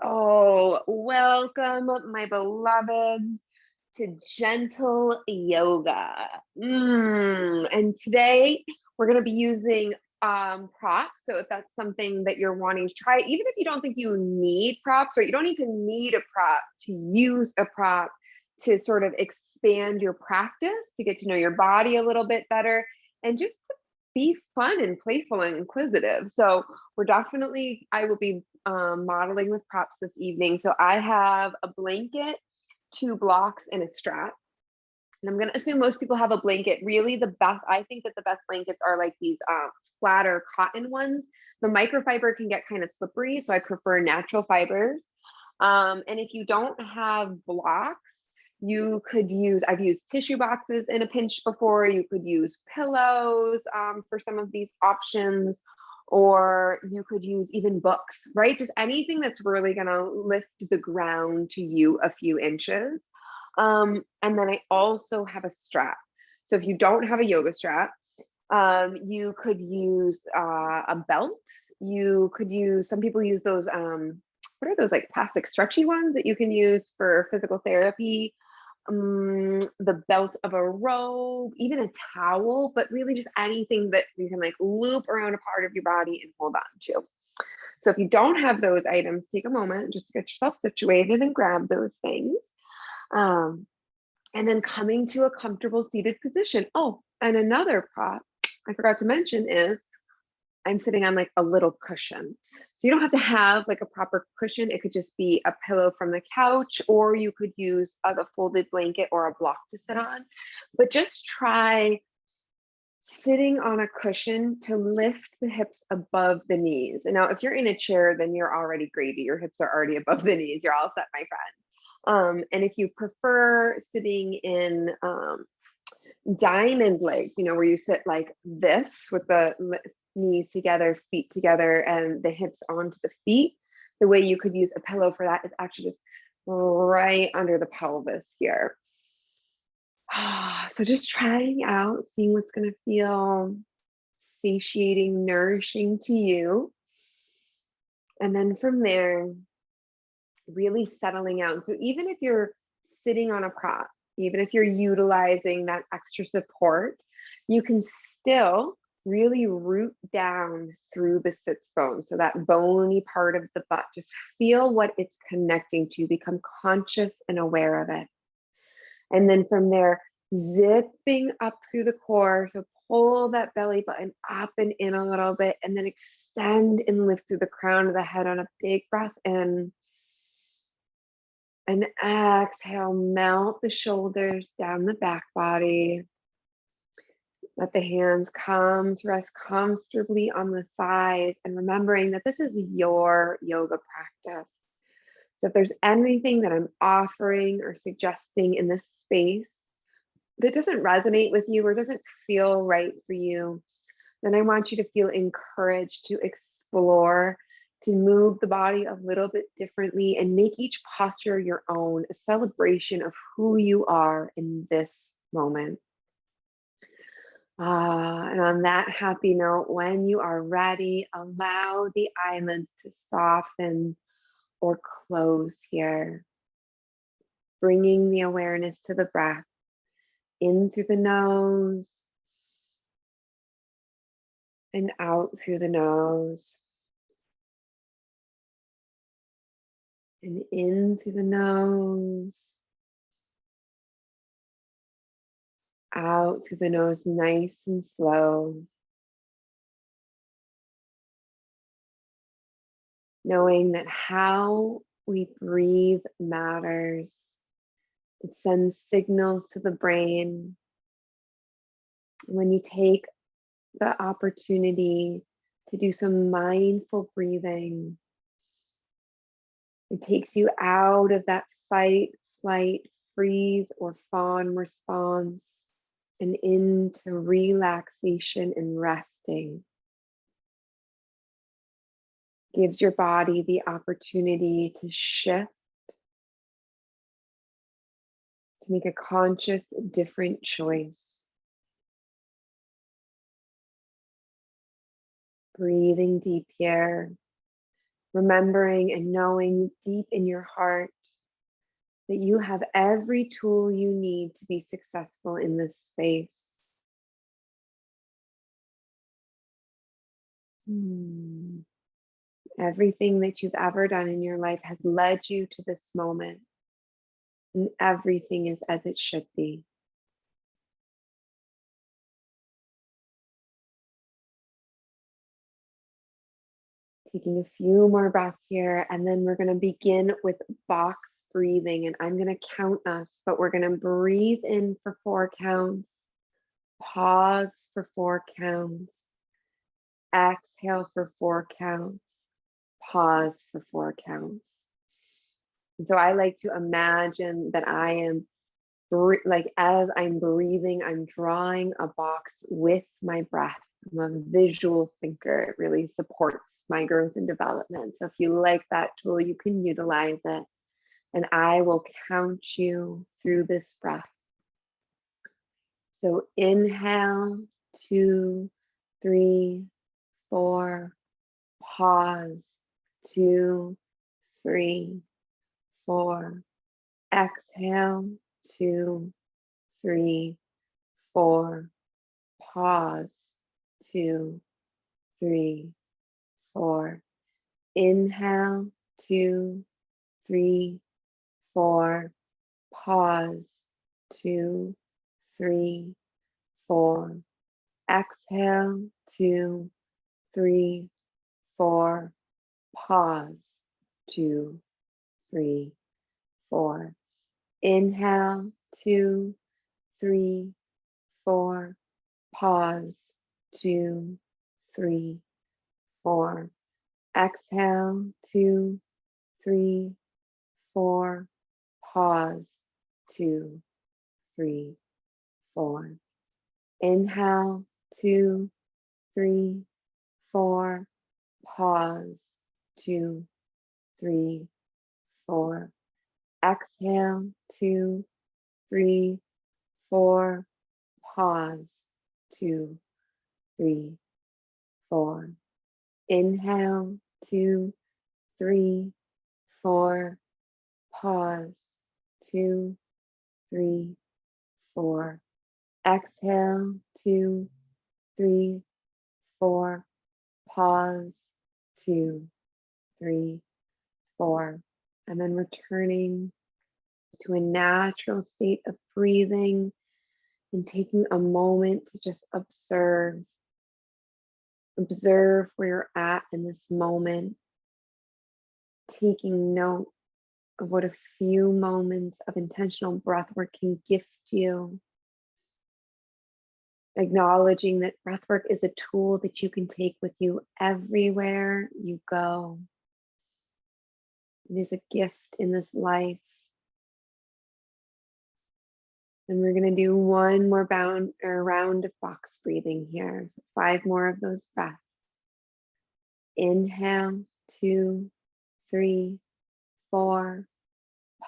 Oh, welcome, my beloveds, to gentle yoga. And today we're going to be using props. So if that's something that you're wanting to try, even if you don't think you need props, or you don't even need a prop to use a prop to sort of expand your practice, to get to know your body a little bit better, and just to be fun and playful and inquisitive. So I will be modeling with props this evening. So I have a blanket, two blocks, and a strap. And I'm going to assume most people have a blanket. Really, I think that the best blankets are like these flatter cotton ones. The microfiber can get kind of slippery, so I prefer natural fibers. And if you don't have blocks, I've used tissue boxes in a pinch before. You could use pillows for some of these options, or you could use even books, right? Just anything that's really going to lift the ground to you a few inches. And then I also have a strap. So if you don't have a yoga strap, you could use a belt. Some people use those, what are those, like plastic stretchy ones that you can use for physical therapy? The belt of a robe, even a towel, but really just anything that you can like loop around a part of your body and hold on to. So if you don't have those items, take a moment, just get yourself situated and grab those things. Um, and then coming to a comfortable seated position. Oh, and another prop I forgot to mention is I'm sitting on like a little cushion. So you don't have to have like a proper cushion. It could just be a pillow from the couch, or you could use a folded blanket or a block to sit on. But just try sitting on a cushion to lift the hips above the knees. And now if you're in a chair, then you're already gravy. Your hips are already above the knees. You're all set, my friend. And if you prefer sitting in diamond legs, where you sit like this with the knees together, feet together, and the hips onto the feet, the way you could use a pillow for that is actually just right under the pelvis here. So just trying out, seeing what's going to feel satiating, nourishing to you. And then from there, really settling out. So even if you're sitting on a prop, even if you're utilizing that extra support, you can still really root down through the sits bone. So that bony part of the butt, just feel what it's connecting to, become conscious and aware of it. And then from there, zipping up through the core. So pull that belly button up and in a little bit, and then extend and lift through the crown of the head on a big breath in. And exhale, melt the shoulders down the back body. Let the hands come to rest comfortably on the thighs, and remembering that this is your yoga practice. So if there's anything that I'm offering or suggesting in this space that doesn't resonate with you or doesn't feel right for you, then I want you to feel encouraged to explore, to move the body a little bit differently, and make each posture your own, a celebration of who you are in this moment. And on that happy note, when you are ready, allow the eyelids to soften or close here, bringing the awareness to the breath in through the nose and out through the nose. And in through the nose, out through the nose, nice and slow. Knowing that how we breathe matters. It sends signals to the brain. When you take the opportunity to do some mindful breathing, it takes you out of that fight, flight, freeze, or fawn response and into relaxation and resting. Gives your body the opportunity to shift, to make a conscious, different choice. Breathing deep here, remembering and knowing deep in your heart that you have every tool you need to be successful in this space. Everything that you've ever done in your life has led you to this moment, and everything is as it should be. Taking a few more breaths here, and then we're going to begin with box breathing, and I'm going to count us, but we're going to breathe in for 4 counts, pause for 4 counts, exhale for 4 counts, pause for 4 counts. And so I like to imagine that I am like, as I'm breathing, I'm drawing a box with my breath. I'm a visual thinker. It really supports my growth and development. So if you like that tool, you can utilize it. And I will count you through this breath. So inhale, 2, 3, 4, pause, 2, 3, 4, exhale, 2, 3, 4, pause, 2, 3, 4, inhale, 2, 3, 4, pause, 2, 3, 4, exhale, 2, 3, 4, pause, 2, 3, 4, inhale, 2, 3, 4, pause, 2, 3, 4, exhale, 2, 3, 4, pause, 2, 3, 4, inhale, 2, 3, 4, pause, 2, 3, 4, exhale, 2, 3, 4, pause, 2, 3, 4, inhale, 2, 3, 4, pause, 2, 3, 4, exhale, 2, 3, 4, pause, 2, 3, 4, and then returning to a natural state of breathing and taking a moment to just observe where you're at in this moment, taking note of what a few moments of intentional breath work can gift you. Acknowledging that breathwork is a tool that you can take with you everywhere you go. It is a gift in this life. And we're going to do one more round of box breathing here. So 5 more of those breaths. Inhale, 2, 3, 4,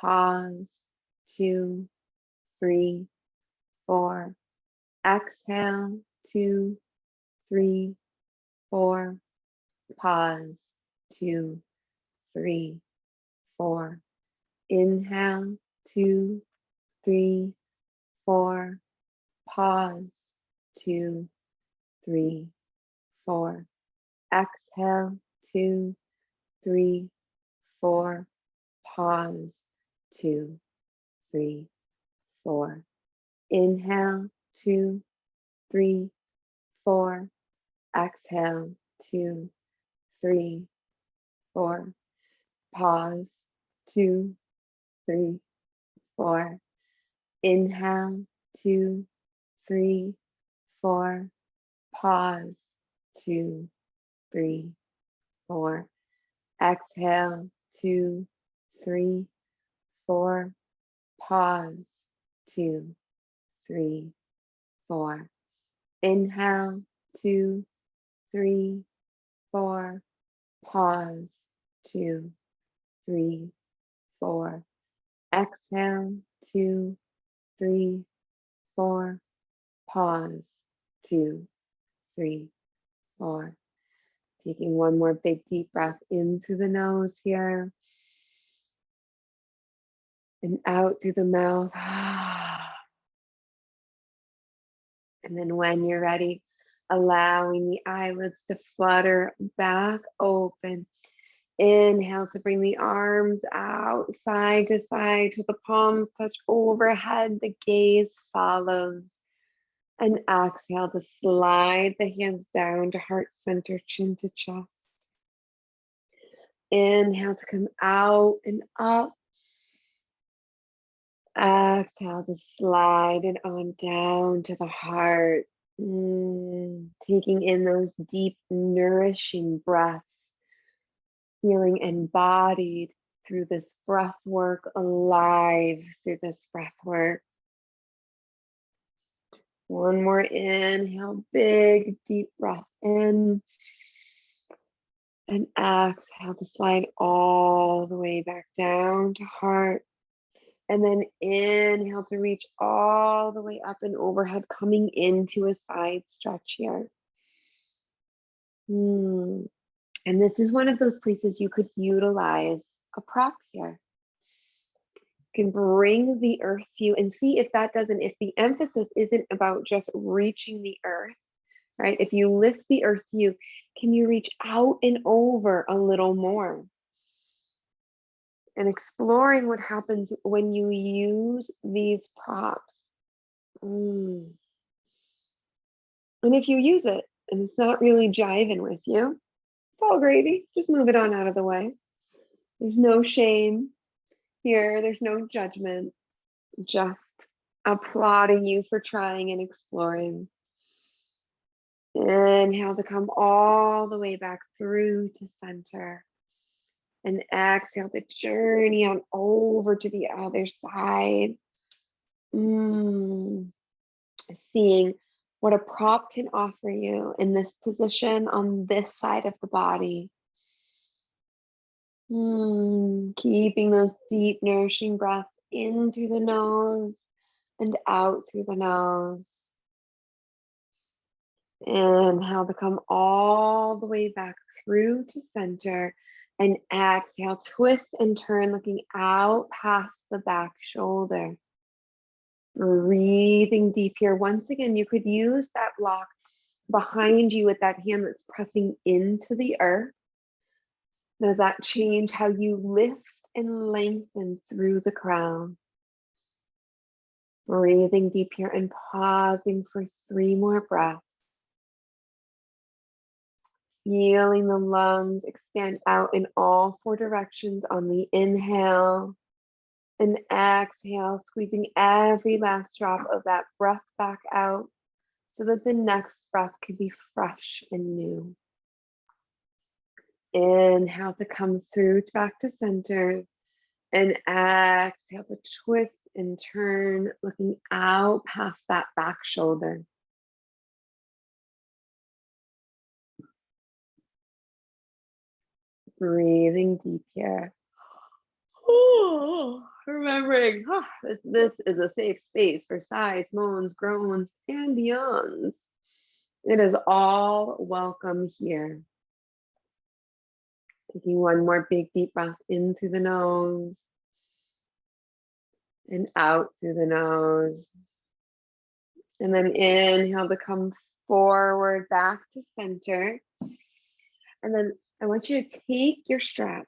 pause, 2, 3, 4, exhale, 2, 3, 4, pause, 2, 3, 4, inhale, 2, 3, 4, pause, 2, 3, 4, exhale, 2, 3, 4, pause, 2, 3, 4, inhale, 2, 3, 4, exhale, 2, 3, 4, pause, 2, 3, 4, inhale, 2, 3, 4, pause, 2, 3, 4, exhale, 2, 3, 4, pause, 2, 3, 4, inhale, 2, 3, 4, pause, 2, 3, 4, exhale, 2, 3, 4, pause, 2, 3, 4, Taking one more big deep breath into the nose here and out through the mouth. And then when you're ready, allowing the eyelids to flutter back open. Inhale to bring the arms out side to side till the palms touch overhead. The gaze follows. And exhale to slide the hands down to heart center, chin to chest. Inhale to come out and up. Exhale to slide it on down to the heart. Taking in those deep, nourishing breaths, feeling embodied through this breath work, alive through this breath work. One more inhale, big, deep breath in. And exhale to slide all the way back down to heart. And then inhale to reach all the way up and overhead, coming into a side stretch here. And this is one of those places you could utilize a prop here. You can bring the earth to you and see if that doesn't, if the emphasis isn't about just reaching the earth, right? If you lift the earth to you, can you reach out and over a little more? And exploring what happens when you use these props. And if you use it and it's not really jiving with you, it's all gravy. Just move it on out of the way. There's no shame here. There's no judgment. Just applauding you for trying and exploring. Inhale to come all the way back through to center. And exhale to journey on over to the other side. Seeing what a prop can offer you in this position on this side of the body. Keeping those deep, nourishing breaths in through the nose and out through the nose. Inhale to come all the way back through to center. And exhale, twist and turn, looking out past the back shoulder. Breathing deep here. Once again, you could use that block behind you with that hand that's pressing into the earth. Does that change how you lift and lengthen through the crown? Breathing deep here and pausing for 3 more breaths. Feeling the lungs expand out in all 4 directions on the inhale. And exhale, squeezing every last drop of that breath back out so that the next breath can be fresh and new. Inhale to come through back to center. And exhale to twist and turn, looking out past that back shoulder. Breathing deep here. Remembering this is a safe space for sighs, moans, groans, and beyonds. It is all welcome here. Taking one more big deep breath in through the nose and out through the nose. And then inhale to come forward back to center. And then I want you to take your strap,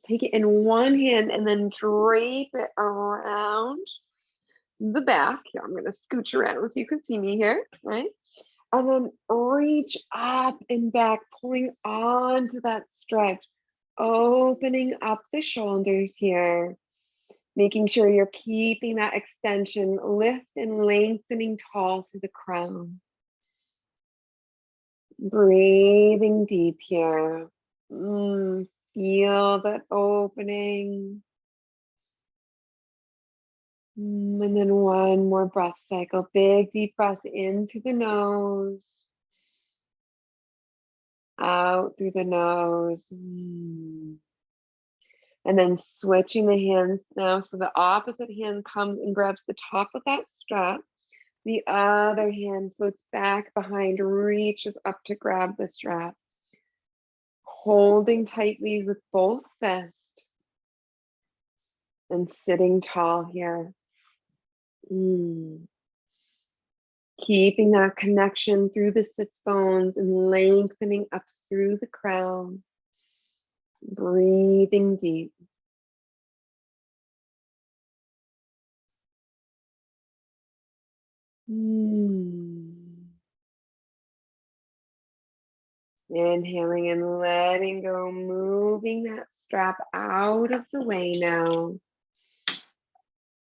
take it in one hand and then drape it around the back. Here, I'm going to scooch around so you can see me here, right? And then reach up and back, pulling onto that stretch, opening up the shoulders here, making sure you're keeping that extension, lift and lengthening tall through the crown. Breathing deep here. Feel that opening. And then one more breath cycle. Big deep breath into the nose. Out through the nose. And then switching the hands now. So the opposite hand comes and grabs the top of that strap. The other hand floats back behind, reaches up to grab the strap. holding tightly with both fists and sitting tall here. Keeping that connection through the sits bones and lengthening up through the crown. Breathing deep. Inhaling and letting go, moving that strap out of the way now.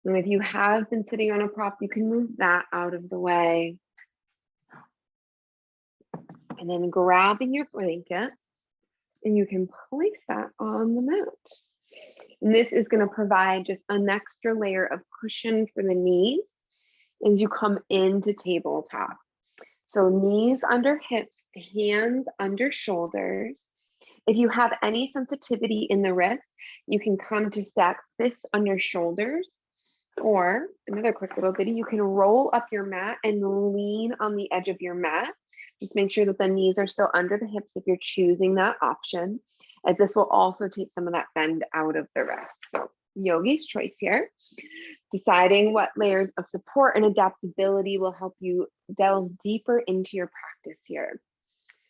And if you have been sitting on a prop, you can move that out of the way. And then grabbing your blanket, and you can place that on the mat. And this is going to provide just an extra layer of cushion for the knees as you come into tabletop. So knees under hips, hands under shoulders. If you have any sensitivity in the wrist, you can come to stack fists under shoulders. Or another quick little ditty, you can roll up your mat and lean on the edge of your mat. Just make sure that the knees are still under the hips if you're choosing that option, as this will also take some of that bend out of the wrist. So yogi's choice here. Deciding what layers of support and adaptability will help you delve deeper into your practice here.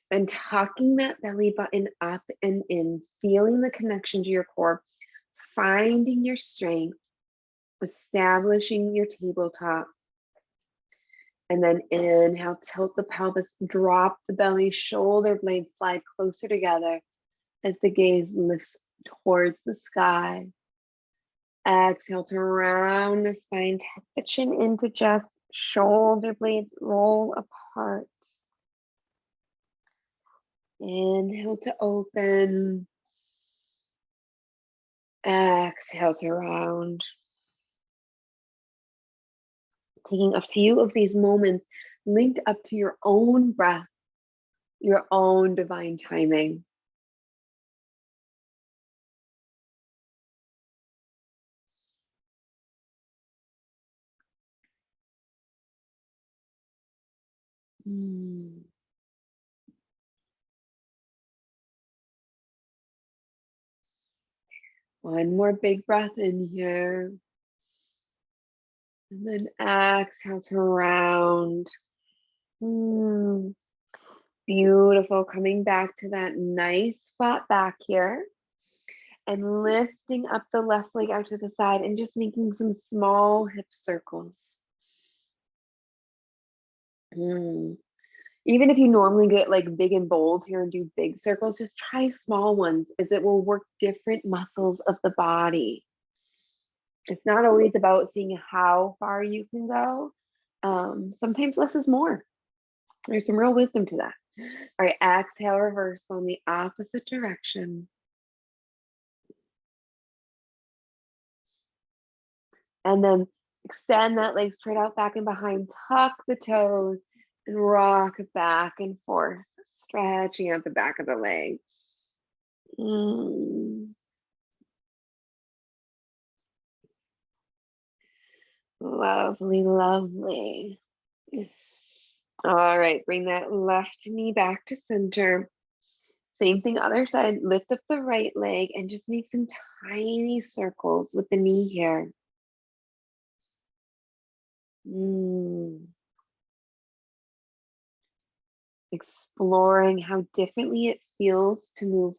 Then tucking that belly button up and in, feeling the connection to your core, finding your strength, establishing your tabletop. And then inhale, tilt the pelvis, drop the belly, shoulder blades slide closer together as the gaze lifts towards the sky. Exhale to round the spine, tuck the chin into chest, shoulder blades roll apart. Inhale to open. Exhale to round. Taking a few of these moments linked up to your own breath, your own divine timing. One more big breath in here. And then exhale to round. Beautiful. Coming back to that nice flat back here. And lifting up the left leg out to the side and just making some small hip circles. Even if you normally get like big and bold here and do big circles, just try small ones, as it will work different muscles of the body. It's not always about seeing how far you can go. Sometimes less is more. There's some real wisdom to that. All right, exhale, reverse, go in the opposite direction. And then extend that leg straight out, back and behind, tuck the toes and rock back and forth, stretching out the back of the leg. Lovely, lovely. All right, bring that left knee back to center. Same thing, other side, lift up the right leg and just make some tiny circles with the knee here. Exploring how differently it feels to move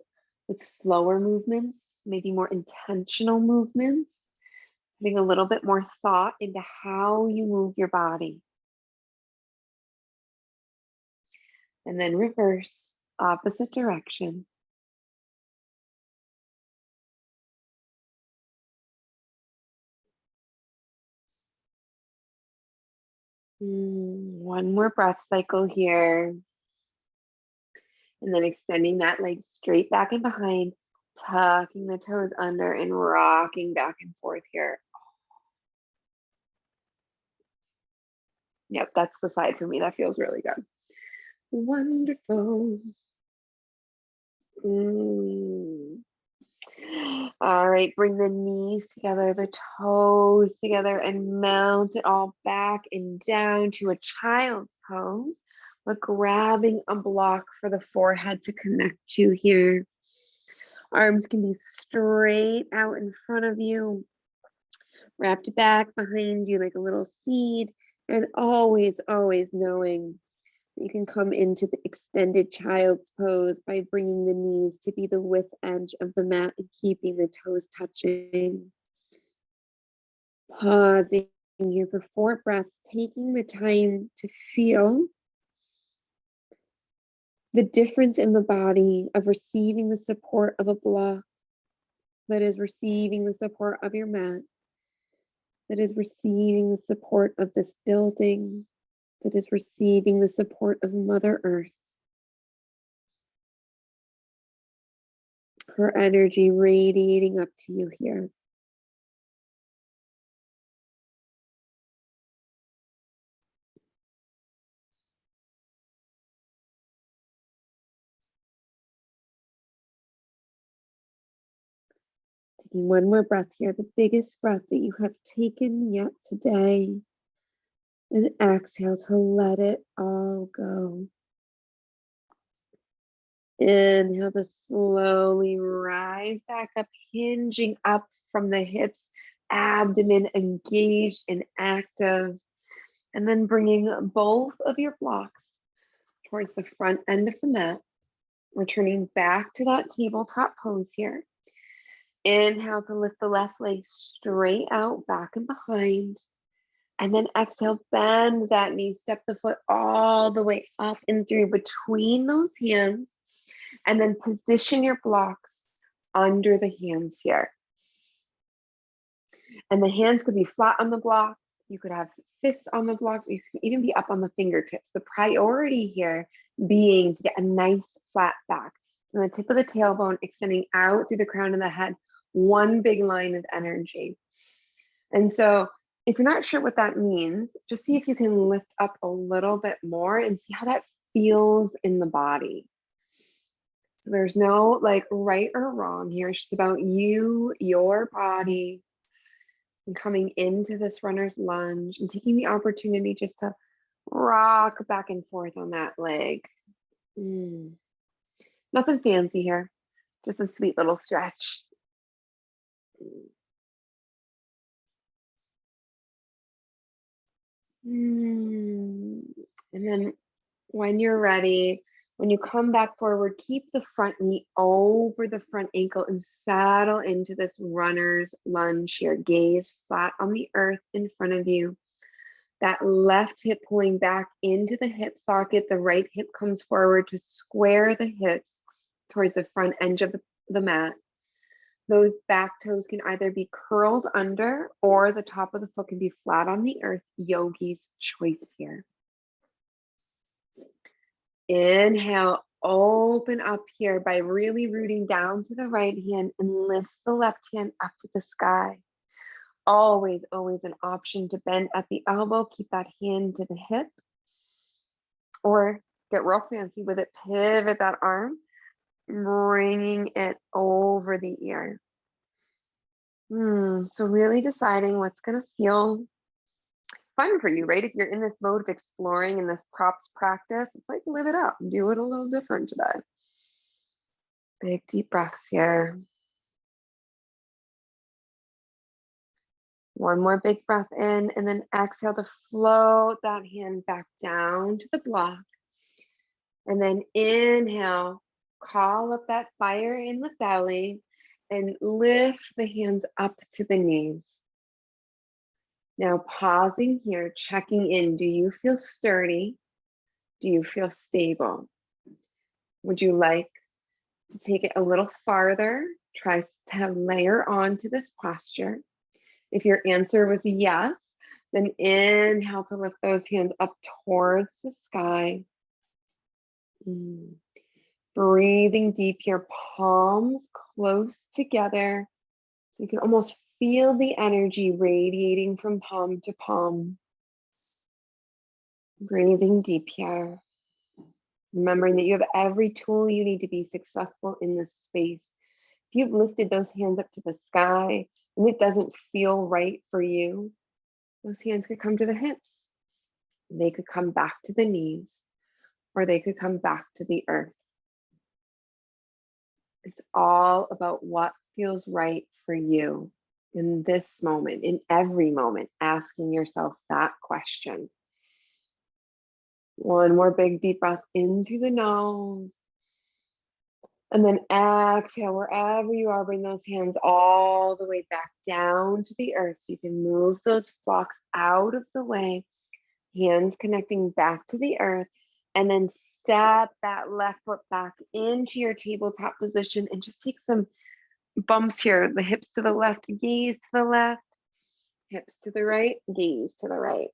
with slower movements, maybe more intentional movements, putting a little bit more thought into how you move your body. And then reverse, opposite direction. One more breath cycle here. And then extending that leg straight back and behind, tucking the toes under and rocking back and forth here. Yep, that's the side for me. That feels really good. Wonderful. All right, bring the knees together, the toes together, and mount it all back and down to a child's pose. but grabbing a block for the forehead to connect to here. Arms can be straight out in front of you, wrapped back behind you like a little seed, and always, always knowing that you can come into the extended child's pose by bringing the knees to be the width edge of the mat and keeping the toes touching. Pausing here for 4 breaths, taking the time to feel the difference in the body of receiving the support of a block, that is receiving the support of your mat, that is receiving the support of this building, that is receiving the support of Mother Earth. Her energy radiating up to you here. Taking one more breath here, the biggest breath that you have taken yet today. And exhale to let it all go. Inhale to slowly rise back up, hinging up from the hips, abdomen engaged and active. And then bringing both of your blocks towards the front end of the mat, returning back to that tabletop pose here. Inhale to lift the left leg straight out, back and behind. And then exhale, bend that knee, step the foot all the way up and through between those hands. And then position your blocks under the hands here. And the hands could be flat on the blocks. You could have fists on the blocks. You can even be up on the fingertips. The priority here being to get a nice flat back. From the tip of the tailbone extending out through the crown of the head, one big line of energy. And so if you're not sure what that means, just see if you can lift up a little bit more and see how that feels in the body. So there's no like right or wrong here. It's just about you, your body, and coming into this runner's lunge and taking the opportunity just to rock back and forth on that leg. Nothing fancy here, just a sweet little stretch. And then when you're ready, when you come back forward, keep the front knee over the front ankle and saddle into this runner's lunge here. Gaze flat on the earth in front of you. That left hip pulling back into the hip socket. The right hip comes forward to square the hips towards the front edge of the mat. Those back toes can either be curled under or the top of the foot can be flat on the earth. Yogi's choice here. Inhale, open up here by really rooting down to the right hand and lift the left hand up to the sky. Always, always an option to bend at the elbow. Keep that hand to the hip or get real fancy with it. Pivot that arm, bringing it over the ear. So really deciding what's going to feel fun for you, right? If you're in this mode of exploring in this props practice, it's like live it up, do it a little different today. Big deep breaths here. One more big breath in, and then exhale to float that hand back down to the block. And then inhale, call up that fire in the belly and lift the hands up to the knees. Now pausing here, checking in. Do you feel sturdy? Do you feel stable? Would you like to take it a little farther? Try to layer on to this posture. If your answer was yes, then inhale to lift those hands up towards the sky. Breathing deep, your palms close together. So you can almost feel the energy radiating from palm to palm. Breathing deep here. Remembering that you have every tool you need to be successful in this space. If you've lifted those hands up to the sky and it doesn't feel right for you, those hands could come to the hips. They could come back to the knees. or they could come back to the earth. It's all about what feels right for you in this moment, in every moment, asking yourself that question. One more big deep breath into the nose. And then exhale wherever you are, bring those hands all the way back down to the earth so you can move those blocks out of the way, hands connecting back to the earth, and then step that left foot back into your tabletop position and just take some bumps here. The hips to the left, gaze to the left, hips to the right, gaze to the right.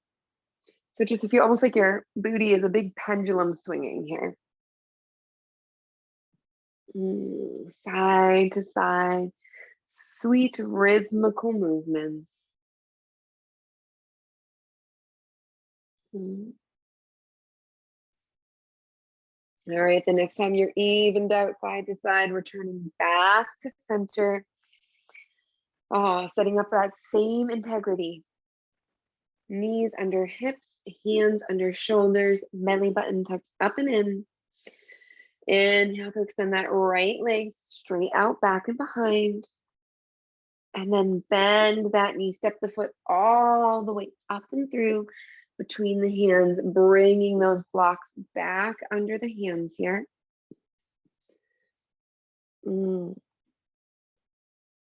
So just feel almost like your booty is a big pendulum swinging here. Side to side, sweet rhythmical movements. All right, the next time you're evened out side to side, returning back to center. Setting up that same integrity. Knees under hips, hands under shoulders, belly button tucked up and in. Inhale to extend that right leg straight out, back and behind. And then bend that knee, step the foot all the way up and through between the hands, bringing those blocks back under the hands here.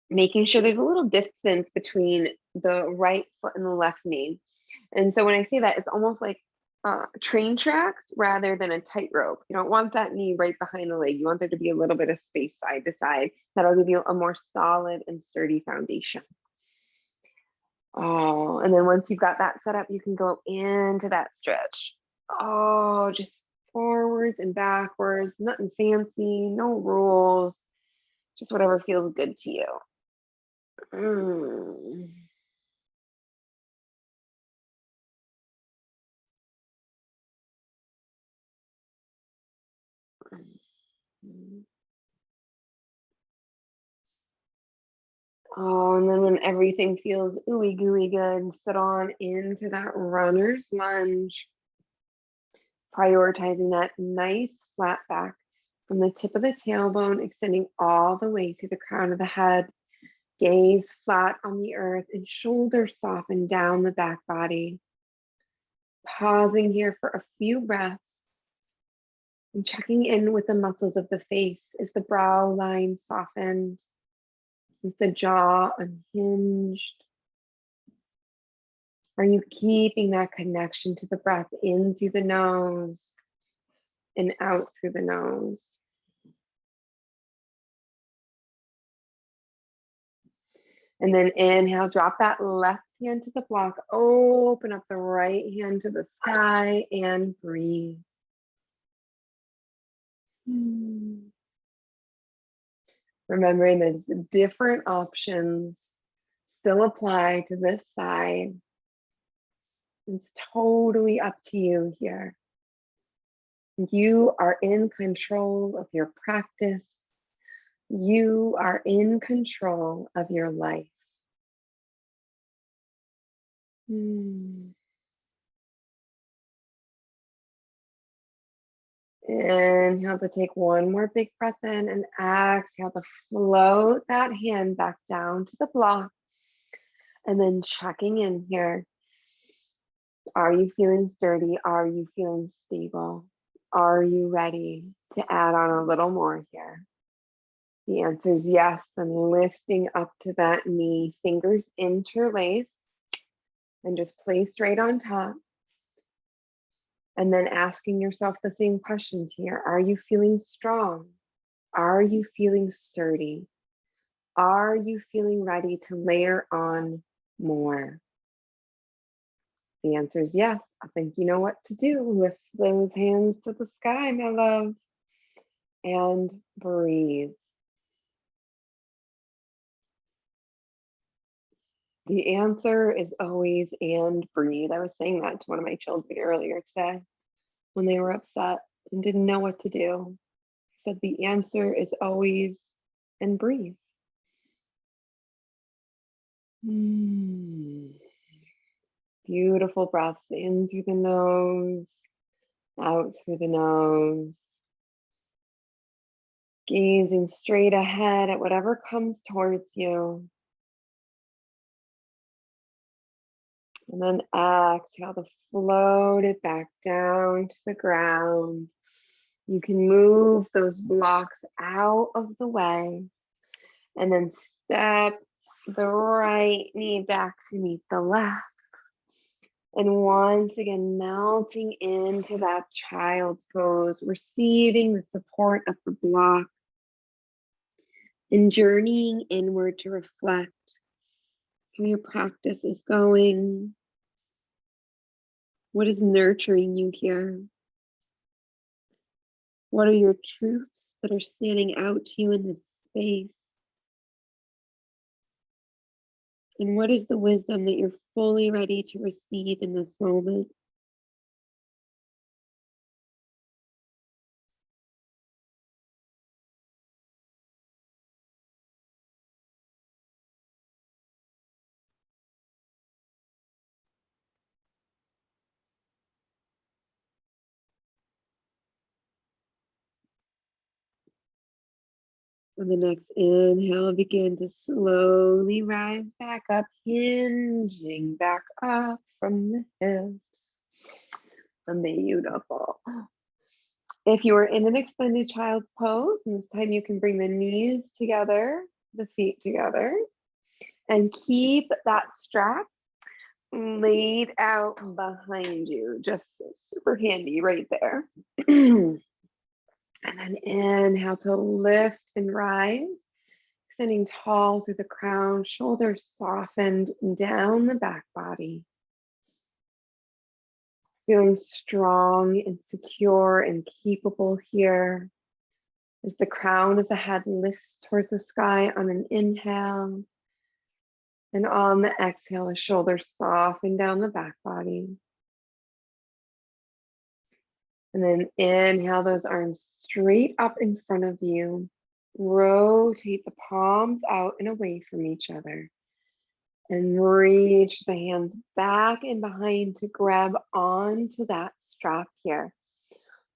Making sure there's a little distance between the right foot and the left knee. And so when I say that, it's almost like train tracks rather than a tightrope. You don't want that knee right behind the leg. You want there to be a little bit of space side to side. That'll give you a more solid and sturdy foundation. And then once you've got that set up, you can go into that stretch. Just forwards and backwards, nothing fancy, no rules, just whatever feels good to you. And then when everything feels ooey gooey good, sit on into that runner's lunge, prioritizing that nice flat back from the tip of the tailbone, extending all the way to the crown of the head, gaze flat on the earth, and shoulders soften down the back body. Pausing here for a few breaths and checking in with the muscles of the face. Is the brow line softened? Is the jaw unhinged? Are you keeping that connection to the breath in through the nose and out through the nose? And then inhale, drop that left hand to the block, open up the right hand to the sky and breathe. Remembering that different options still apply to this side. It's totally up to you here. You are in control of your practice. You are in control of your life. Inhale to take one more big breath in and exhale to float that hand back down to the block. And then checking in here. Are you feeling sturdy? Are you feeling stable? Are you ready to add on a little more here? The answer is yes. Then lifting up to that knee, fingers interlaced and just placed right on top. And then asking yourself the same questions here. Are you feeling strong? Are you feeling sturdy? Are you feeling ready to layer on more? The answer is yes. I think you know what to do. Lift those hands to the sky, my love, and breathe. The answer is always and breathe. I was saying that to one of my children earlier today when they were upset and didn't know what to do. I said the answer is always and breathe. Beautiful breaths in through the nose Out through the nose. Gazing straight ahead at whatever comes towards you. And then exhale to float it back down to the ground. You can move those blocks out of the way and then step the right knee back to meet the left. And once again, melting into that child's pose, receiving the support of the block and journeying inward to reflect how your practice is going. What is nurturing you here? What are your truths that are standing out to you in this space? And what is the wisdom that you're fully ready to receive in this moment? On the next inhale, begin to slowly rise back up, hinging back up from the hips. Beautiful. If you are in an extended child's pose, and this time you can bring the knees together, the feet together, and keep that strap laid out behind you. Just super handy right there. And then inhale to lift and rise, extending tall through the crown, shoulders softened down the back body. Feeling strong and secure and capable here as the crown of the head lifts towards the sky on an inhale. And on the exhale, the shoulders soften down the back body. And then inhale those arms straight up in front of you. Rotate the palms out and away from each other. And reach the hands back and behind to grab onto that strap here.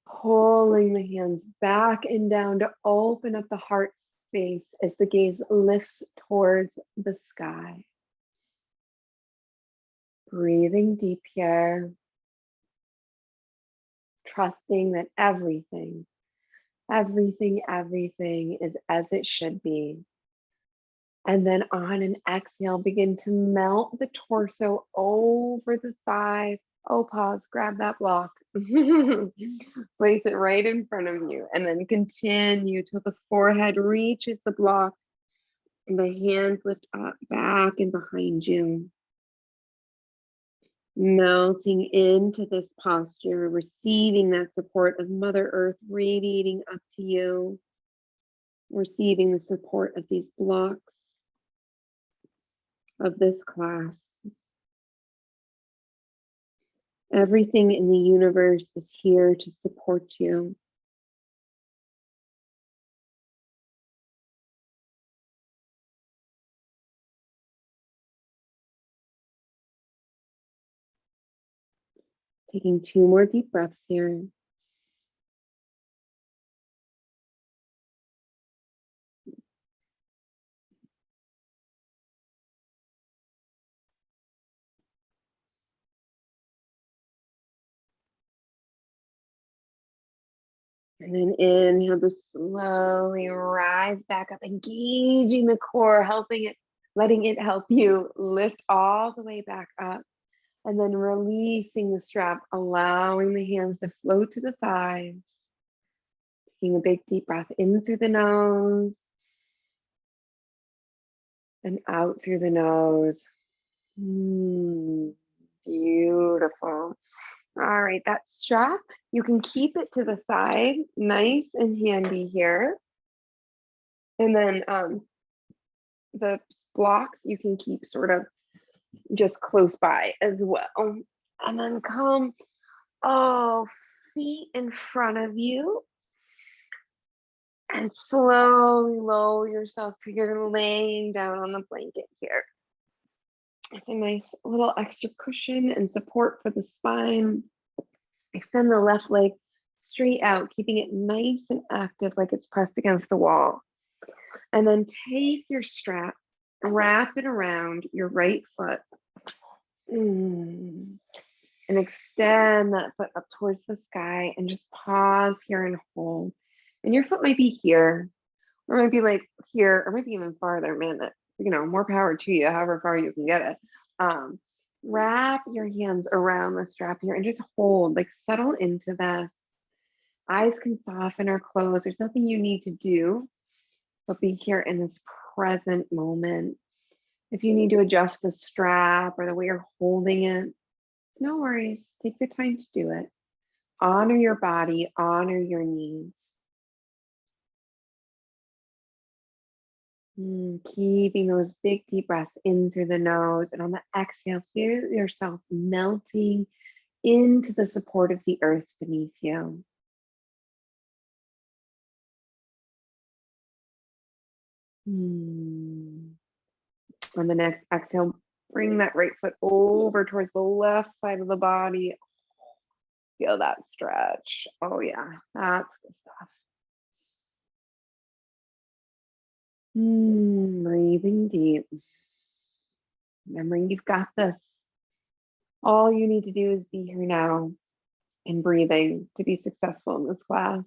Pulling the hands back and down to open up the heart space as the gaze lifts towards the sky. Breathing deep here. Trusting that everything is as it should be. And then on an exhale, begin to melt the torso over the thighs. Oh, pause, grab that block. Place it right in front of you. And then continue till the forehead reaches the block. And the hands lift up, back and behind you. Melting into this posture, receiving that support of Mother Earth radiating up to you, receiving the support of these blocks, of this class. Everything in the universe is here to support you. Taking 2 more deep breaths here. And then inhale to slowly rise back up, engaging the core, letting it help you lift all the way back up. And then releasing the strap, allowing the hands to float to the thighs. Taking a big deep breath in through the nose and out through the nose. Beautiful. All right, that strap, you can keep it to the side, nice and handy here. And then the blocks you can keep sort of just close by as well. And then come, feet in front of you. And slowly lower yourself till you're laying down on the blanket here. It's a nice little extra cushion and support for the spine. Extend the left leg straight out, keeping it nice and active like it's pressed against the wall. And then take your strap, wrap it around your right foot. And extend that foot up towards the sky and just pause here and hold. And your foot might be here, or might be like here, or maybe even farther, man, that, more power to you, however far you can get it. Wrap your hands around the strap here and just hold, like settle into this. Eyes can soften or close. There's nothing you need to do, but be here in this present moment. If you need to adjust the strap or the way you're holding it, no worries. Take the time to do it. Honor your body, honor your needs. Keeping those big deep breaths in through the nose, and on the exhale, feel yourself melting into the support of the earth beneath you. On the next exhale, bring that right foot over towards the left side of the body. Feel that stretch. Oh yeah, that's good stuff. Breathing deep. Remembering you've got this. All you need to do is be here now and breathing to be successful in this class.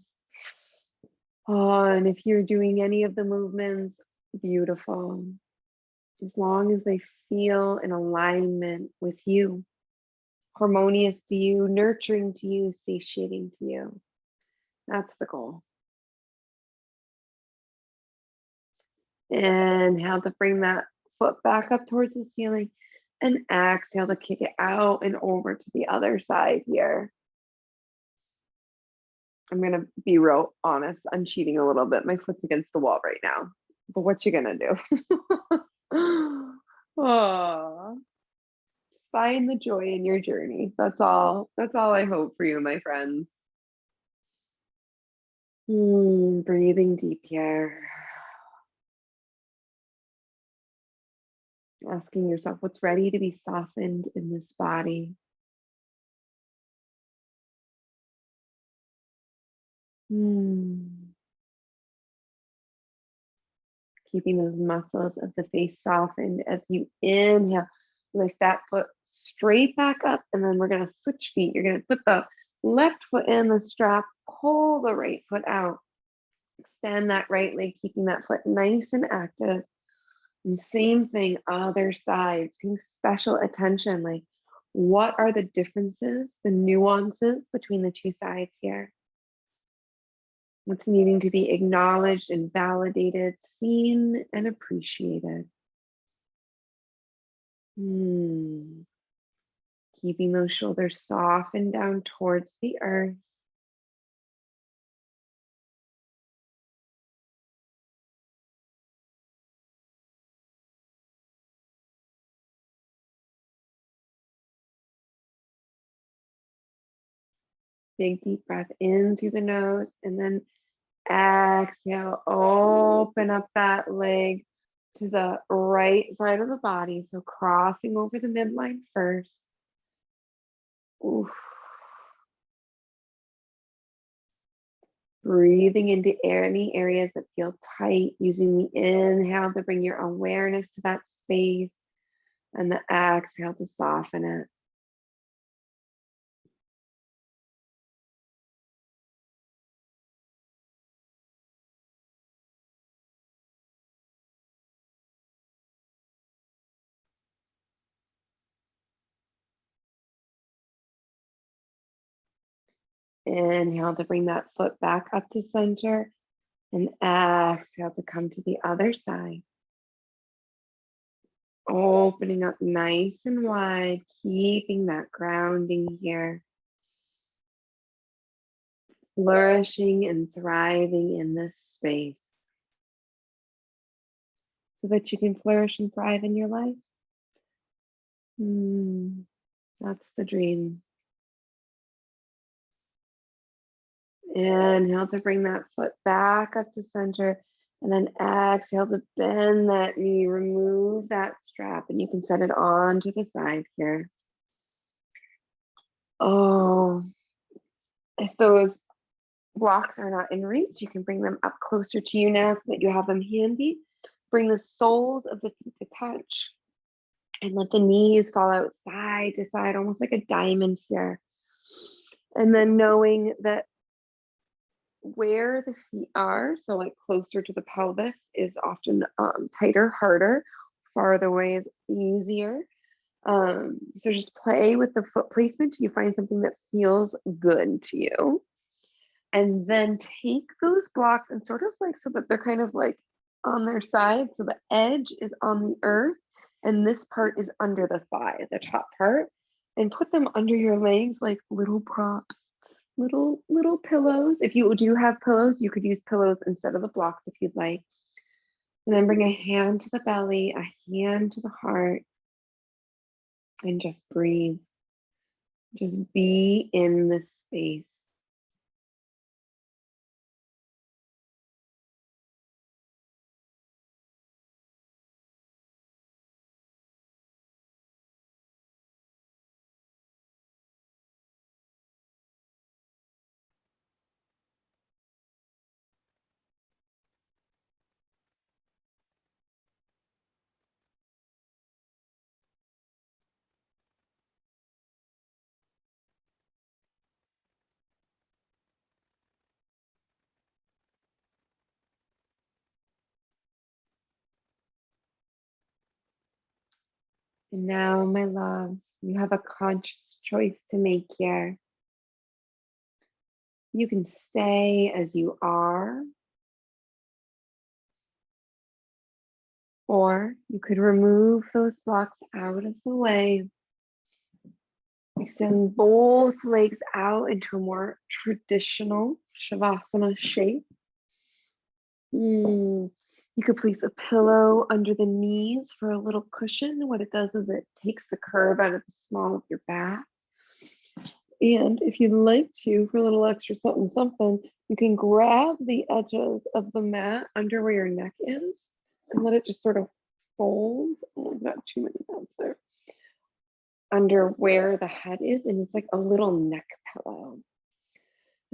Oh, and if you're doing any of the movements, beautiful. As long as they feel in alignment with you, harmonious to you, nurturing to you, satiating to you. That's the goal. Inhale to bring that foot back up towards the ceiling, and exhale to kick it out and over to the other side here. I'm going to be real honest. I'm cheating a little bit. My foot's against the wall right now, but what you going to do? Oh, find the joy in your journey. That's all I hope for you, my friends. Breathing deep here. Asking yourself what's ready to be softened in this body. Keeping those muscles of the face softened as you inhale. Lift that foot straight back up, and then we're going to switch feet. You're going to put the left foot in the strap, pull the right foot out. Extend that right leg, keeping that foot nice and active. And same thing, other side, paying special attention, like what are the differences, the nuances between the two sides here? What's needing to be acknowledged and validated, seen and appreciated. Keeping those shoulders softened down towards the earth. Big deep breath in through the nose, and then exhale, open up that leg to the right side of the body. So crossing over the midline first. Oof. Breathing into any areas that feel tight, using the inhale to bring your awareness to that space, and the exhale to soften it. Inhale to bring that foot back up to center, and exhale to come to the other side. Opening up nice and wide, keeping that grounding here. Flourishing and thriving in this space so that you can flourish and thrive in your life. That's the dream. Inhale to bring that foot back up to center, and then exhale to bend that knee, remove that strap, and you can set it on to the side here. Oh, If those blocks are not in reach, you can bring them up closer to you now so that you have them handy. Bring the soles of the feet to touch and let the knees fall out side to side, almost like a diamond here. And then knowing that where the feet are, so like closer to the pelvis, is often tighter, harder. Farther away is easier. So just play with the foot placement till you find something that feels good to you. And then take those blocks and sort of like so that they're kind of like on their side. So the edge is on the earth and this part is under the thigh, the top part, and put them under your legs like little props, little pillows. If you do have pillows, you could use pillows instead of the blocks if you'd like. And then bring a hand to the belly, a hand to the heart, and just breathe. Just be in this space. And now, my love, you have a conscious choice to make here. You can stay as you are, or you could remove those blocks out of the way. Extend both legs out into a more traditional Shavasana shape. You could place a pillow under the knees for a little cushion. What it does is it takes the curve out of the small of your back. And if you'd like to, for a little extra something, you can grab the edges of the mat under where your neck is and let it just sort of fold. Oh, I've got too many down there. Under where the head is, and it's like a little neck pillow.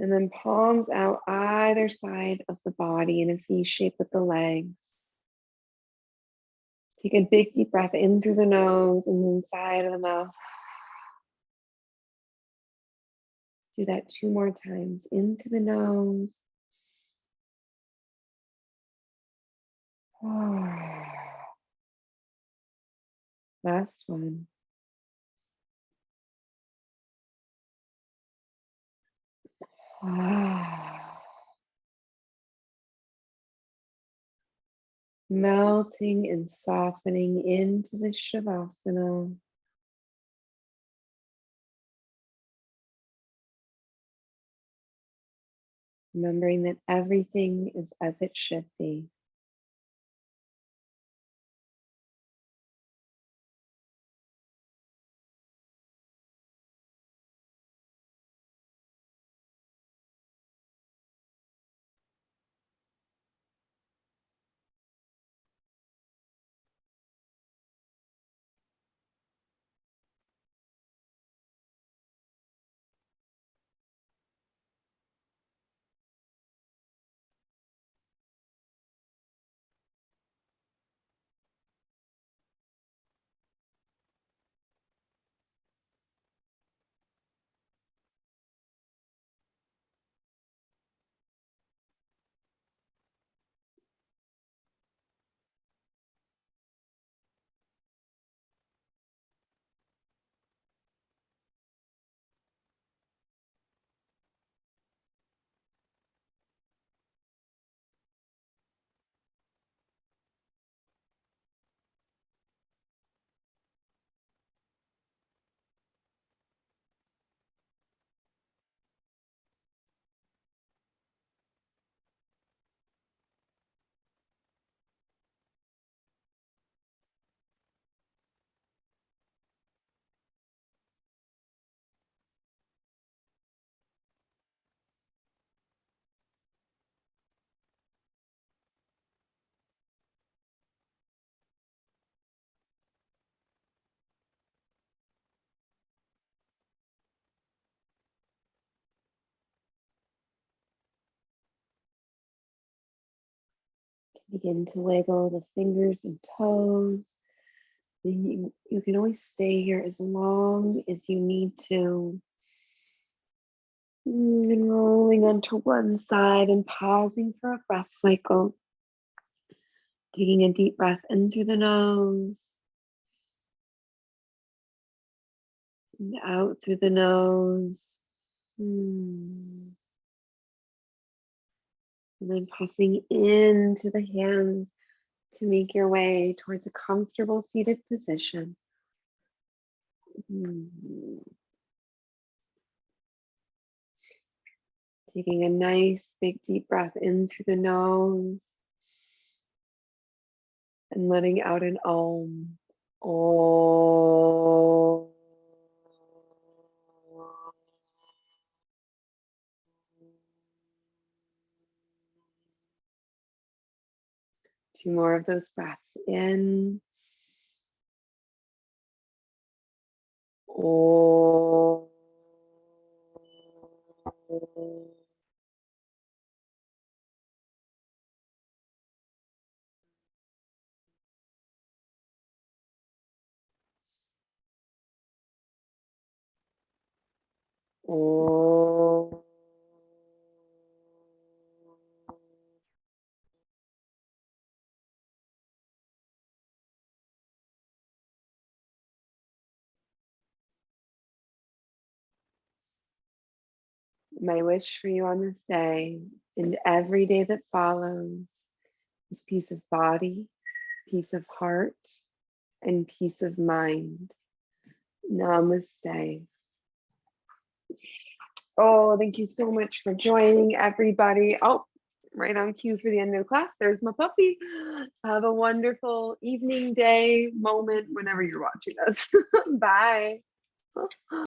And then palms out either side of the body in a V shape with the legs. Take a big deep breath in through the nose and inside of the mouth. Do that 2 more times. Into the nose. Last one. Melting and softening into the Shavasana. Remembering that everything is as it should be. Begin to wiggle the fingers and toes. You can always stay here as long as you need to. And rolling onto one side and pausing for a breath cycle. Taking a deep breath in through the nose and out through the nose. And then pressing into the hands to make your way towards a comfortable seated position. Taking a nice big deep breath in through the nose and letting out an om. Om. Two more of those breaths in. Om. Om. My wish for you on this day and every day that follows is peace of body, peace of heart, and peace of mind. Namaste. Oh, thank you so much for joining, everybody. Oh, right on cue for the end of the class. There's my puppy. Have a wonderful evening, day, moment, whenever you're watching us. Bye.